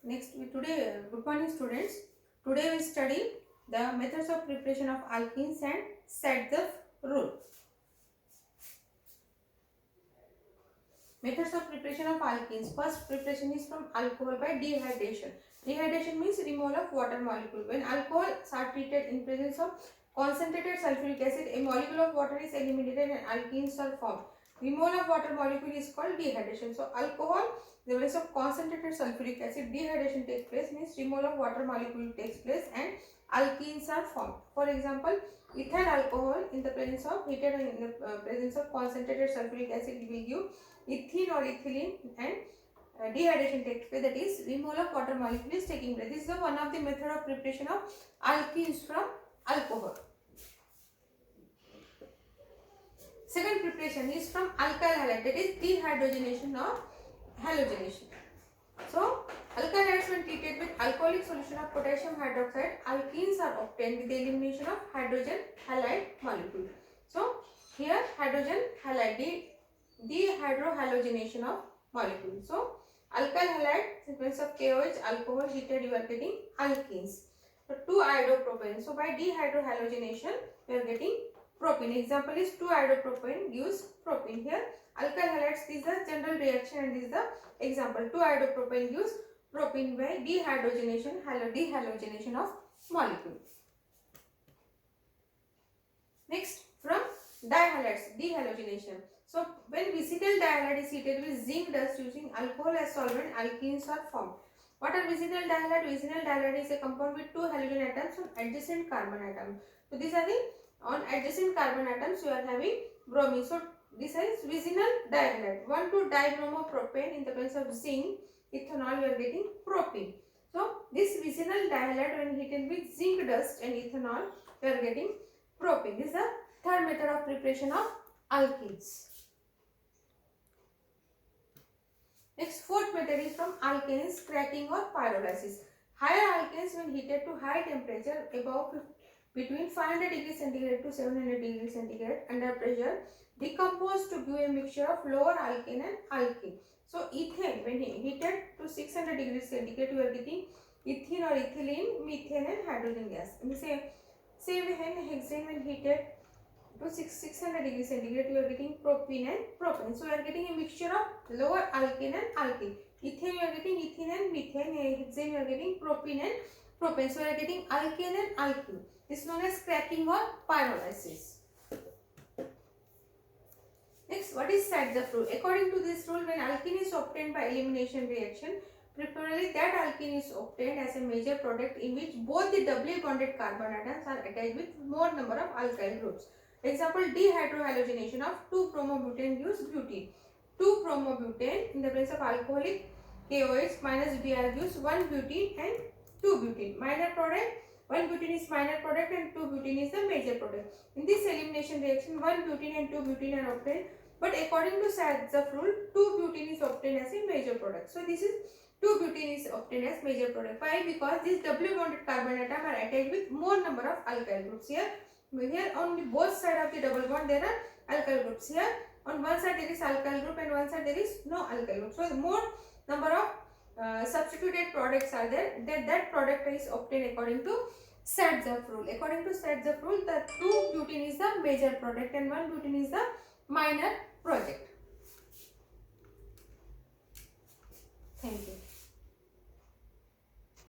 Good morning students. Today we study the methods of preparation of alkenes and Sadzeff rule. Methods of preparation of alkenes. First preparation is from alcohol by dehydration. Dehydration means removal of water molecule. When alcohols are treated in presence of concentrated sulfuric acid, a molecule of water is eliminated and alkenes are formed. Removal of water molecule is called dehydration. So alcohol, the presence of concentrated sulfuric acid, dehydration takes place means removal of water molecule takes place and alkenes are formed. For example, ethyl alcohol in the presence of heated in the presence of concentrated sulfuric acid will give ethene or ethylene and dehydration takes place, that is removal of water molecule is taking place. This is one of the method of preparation of alkenes from alcohol. Second preparation is from alkyl halide, that is dehydrogenation or halogenation. So alkyl halides when treated with alcoholic solution of potassium hydroxide, alkenes are obtained with the elimination of hydrogen halide molecule. So here hydrogen halide dehydrohalogenation of molecule. So alkyl halide sequence of KOH alcohol heated you are getting alkenes. So 2-iodopropane. So by dehydrohalogenation you are getting propene. Example is 2-iodopropane gives propene. Here alkyl halides, this is the general reaction and this is the example. 2-iodopropane gives propene by dehalogenation of molecule. Next from dihalides, dehalogenation. So when vicinal dihalide is heated with zinc dust using alcohol as solvent, alkenes are formed. What are vicinal dihalide? Vicinal dihalide is a compound with two halogen atoms on adjacent carbon atom. So these are the on adjacent carbon atoms you are having bromine. So this is vicinal dihalide. 1,2-dibromopropane in the presence of zinc, ethanol you are getting propene. So this vicinal dihalide when heated with zinc dust and ethanol you are getting propene. This is the third method of preparation of alkenes. Next, fourth method is from alkanes, cracking or pyrolysis. Higher alkanes when heated to high temperature above between 500 degrees centigrade to 700 degrees centigrade under pressure decompose to give a mixture of lower alkane and alkene. So ethane when heated to 600 degrees centigrade you are getting ethene or ethylene, methane and hydrogen gas. In the same way hexane when heated to 600 degrees centigrade you are getting propene and propane. So you are getting a mixture of lower alkane and alkene. Ethane you are getting ethene and methane, hexane you are getting propene and propane. So you are getting alkane and alkene. This is known as cracking or pyrolysis. Next, what is Sadzeff rule? According to this rule, when alkene is obtained by elimination reaction, preferably that alkene is obtained as a major product in which both the doubly bonded carbon atoms are attached with more number of alkyl groups. Example, dehydrohalogenation of 2-bromobutane gives butene. 2-bromobutane in the presence of alcoholic KOH minus Br gives 1-butene and 2-butene. Minor product, 1-butene is minor product and 2-butene is the major product. In this elimination reaction, 1-butene and 2-butene are obtained, but according to Sadzeff rule, 2-butene is obtained as a major product. So this is 2-butene is obtained as major product. Why? Because these doubly bonded carbon atoms are attached with more number of alkyl groups. Here on both sides of the double bond there are alkyl groups. Here on one side there is alkyl group and one side there is no alkyl group. So more number of substituted products are there. That product is obtained according to Sadzeff rule. According to Sadzeff rule, the 2-butene is the major product and 1-butene is the minor product.